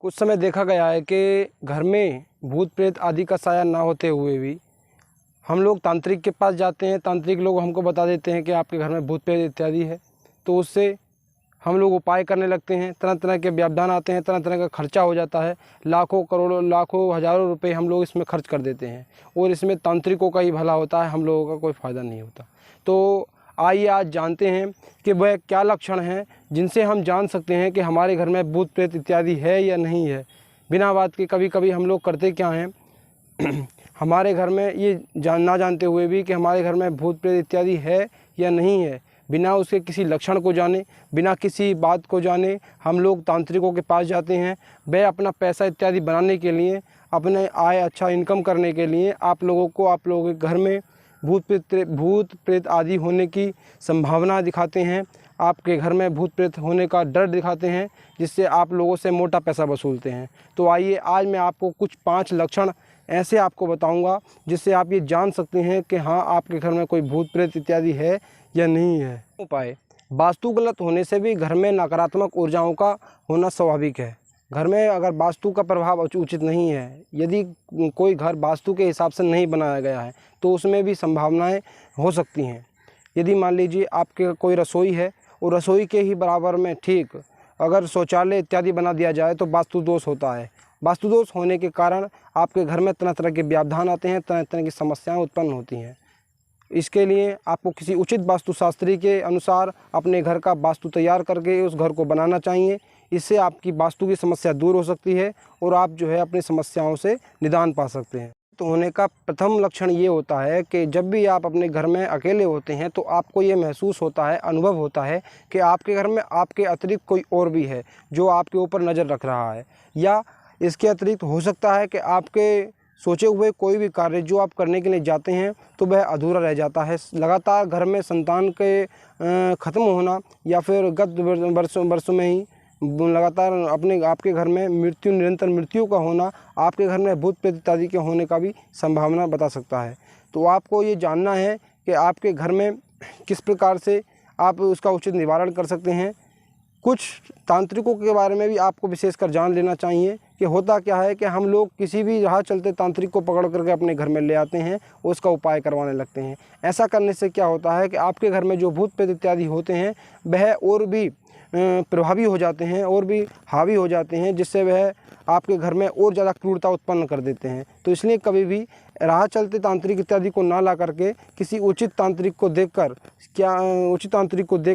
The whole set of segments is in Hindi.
कुछ समय देखा गया है कि घर में भूत प्रेत आदि का साया ना होते हुए भी हम लोग तांत्रिक के पास जाते हैं। तांत्रिक लोग हमको बता देते हैं कि आपके घर में भूत प्रेत इत्यादि है, तो उससे हम लोग उपाय करने लगते हैं। तरह तरह के व्यवधान आते हैं, तरह तरह का खर्चा हो जाता है। लाखों करोड़ों लाखों हज़ारों रुपए हम लोग इसमें खर्च कर देते हैं और इसमें तांत्रिकों का ही भला होता है, हम लोगों का कोई फ़ायदा नहीं होता। तो आइए आज जानते हैं कि वह क्या लक्षण हैं जिनसे हम जान सकते हैं कि हमारे घर में भूत प्रेत इत्यादि है या नहीं है। बिना बात के कभी कभी हम लोग करते क्या हैं हमारे घर में ये ना जानते हुए भी कि हमारे घर में भूत प्रेत इत्यादि है या नहीं है, बिना उसके किसी लक्षण को जाने, बिना किसी बात को जाने हम लोग तांत्रिकों के पास जाते हैं। वह अपना पैसा इत्यादि बनाने के लिए, अपने आय अच्छा इनकम करने के लिए आप लोगों के घर में भूत प्रेत आदि होने की संभावना दिखाते हैं। आपके घर में भूत प्रेत होने का डर दिखाते हैं, जिससे आप लोगों से मोटा पैसा वसूलते हैं। तो आइए आज मैं आपको कुछ 5 लक्षण ऐसे आपको बताऊंगा जिससे आप ये जान सकते हैं कि हाँ, आपके घर में कोई भूत प्रेत इत्यादि है या नहीं है। उपाय: वास्तु गलत होने से भी घर में नकारात्मक ऊर्जाओं का होना स्वाभाविक है। घर में अगर वास्तु का प्रभाव उचित नहीं है, यदि कोई घर वास्तु के हिसाब से नहीं बनाया गया है, तो उसमें भी संभावनाएं हो सकती हैं। यदि मान लीजिए आपके कोई रसोई है और रसोई के ही बराबर में ठीक अगर शौचालय इत्यादि बना दिया जाए तो वास्तु दोष होता है। वास्तु दोष होने के कारण आपके घर में तरह तरह के व्यवधान आते हैं, तरह तरह की समस्याएं उत्पन्न होती हैं। इसके लिए आपको किसी उचित वास्तुशास्त्री के अनुसार अपने घर का वास्तु तैयार करके उस घर को बनाना चाहिए। इससे आपकी वास्तु की समस्या दूर हो सकती है और आप जो है अपनी समस्याओं से निदान पा सकते हैं। तो होने का प्रथम लक्षण ये होता है कि जब भी आप अपने घर में अकेले होते हैं तो आपको ये महसूस होता है, अनुभव होता है कि आपके घर में आपके अतिरिक्त कोई और भी है जो आपके ऊपर नज़र रख रहा है, या इसके अतिरिक्त हो सकता है कि आपके सोचे हुए कोई भी कार्य जो आप करने के लिए जाते हैं तो वह अधूरा रह जाता है। लगातार घर में संतान के ख़त्म होना या फिर गत वर्षों में ही लगातार आपके घर में निरंतर मृत्यु का होना आपके घर में भूत प्रेत इत्यादि के होने का भी संभावना बता सकता है। तो आपको ये जानना है कि आपके घर में किस प्रकार से आप उसका उचित निवारण कर सकते हैं। कुछ तांत्रिकों के बारे में भी आपको विशेषकर जान लेना चाहिए कि होता क्या है कि हम लोग किसी भी राह चलते तांत्रिक को पकड़ करके अपने घर में ले आते हैं, उसका उपाय करवाने लगते हैं। ऐसा करने से क्या होता है कि आपके घर में जो भूत प्रेत इत्यादि होते हैं वह और भी प्रभावी हो जाते हैं और भी हावी हो जाते हैं, जिससे वह आपके घर में और ज़्यादा क्रूरता उत्पन्न कर देते हैं। तो इसलिए कभी भी राह चलते तांत्रिक इत्यादि को ना ला करके किसी उचित तांत्रिक को देख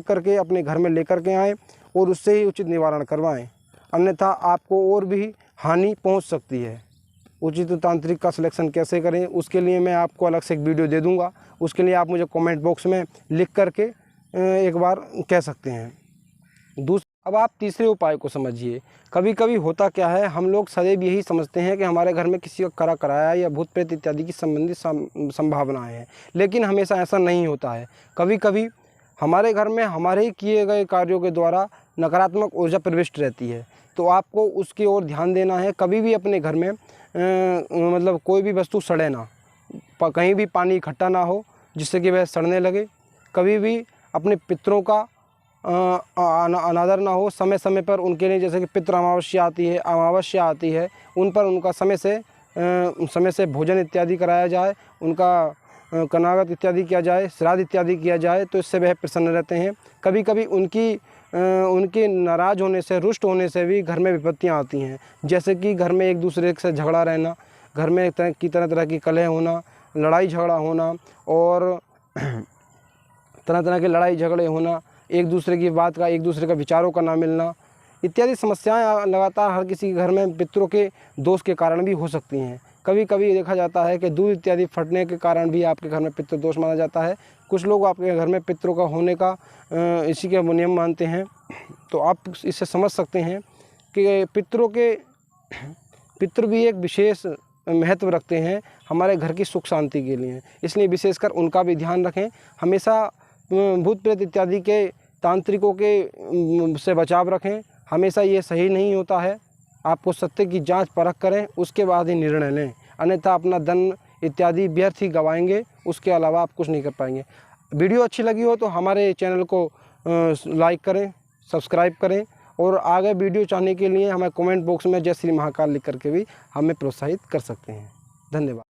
करके अपने घर में लेकर के आएँ और उससे ही उचित निवारण करवाएं, अन्यथा आपको और भी हानि पहुंच सकती है। उचित तांत्रिक का सिलेक्शन कैसे करें उसके लिए मैं आपको अलग से एक वीडियो दे दूंगा, उसके लिए आप मुझे कमेंट बॉक्स में लिख करके एक बार कह सकते हैं। अब आप तीसरे उपाय को समझिए। कभी कभी होता क्या है, हम लोग सदैव यही समझते हैं कि हमारे घर में किसी का कराया या भूत प्रेत इत्यादि की संबंधित संभावनाएँ हैं, लेकिन हमेशा ऐसा नहीं होता है। कभी कभी हमारे घर में हमारे ही किए गए कार्यों के द्वारा नकारात्मक ऊर्जा प्रविष्ट रहती है, तो आपको उसकी ओर ध्यान देना है। कभी भी अपने घर में मतलब कोई भी वस्तु सड़े ना, कहीं भी पानी इकट्ठा ना हो जिससे कि वह सड़ने लगे। कभी भी अपने पितरों का अनादर ना हो। समय समय पर उनके लिए, जैसे कि पितृ अमावस्या आती है, उन पर उनका समय से भोजन इत्यादि कराया जाए, उनका कनागत इत्यादि किया जाए, श्राद्ध इत्यादि किया जाए, तो इससे वह प्रसन्न रहते हैं। कभी कभी उनके नाराज़ होने से, रुष्ट होने से भी घर में विपत्तियां आती हैं, जैसे कि घर में एक दूसरे से झगड़ा रहना, घर में तरह तरह की कलह होना, लड़ाई झगड़ा होना और तरह तरह के लड़ाई झगड़े होना, एक दूसरे की बात का, एक दूसरे का विचारों का ना मिलना इत्यादि समस्याएं लगातार हर किसी के घर में पितरों के दोष के कारण भी हो सकती हैं। कभी कभी देखा जाता है कि दूध इत्यादि फटने के कारण भी आपके घर में पितृ दोष माना जाता है। कुछ लोग आपके घर में पितरों का होने का इसी के नियम मानते हैं। तो आप इससे समझ सकते हैं कि पितृ भी एक विशेष महत्व रखते हैं हमारे घर की सुख शांति के लिए, इसलिए विशेषकर उनका भी ध्यान रखें। हमेशा भूत प्रेत इत्यादि के तांत्रिकों के से बचाव रखें। हमेशा ये सही नहीं होता है। आपको सत्य की जांच परख करें, उसके बाद ही निर्णय लें, अन्यथा अपना धन इत्यादि व्यर्थ ही गंवाएंगे, उसके अलावा आप कुछ नहीं कर पाएंगे। वीडियो अच्छी लगी हो तो हमारे चैनल को लाइक करें, सब्सक्राइब करें और आगे वीडियो चाहने के लिए हमें कमेंट बॉक्स में जय श्री महाकाल लिख करके भी हमें प्रोत्साहित कर सकते हैं। धन्यवाद।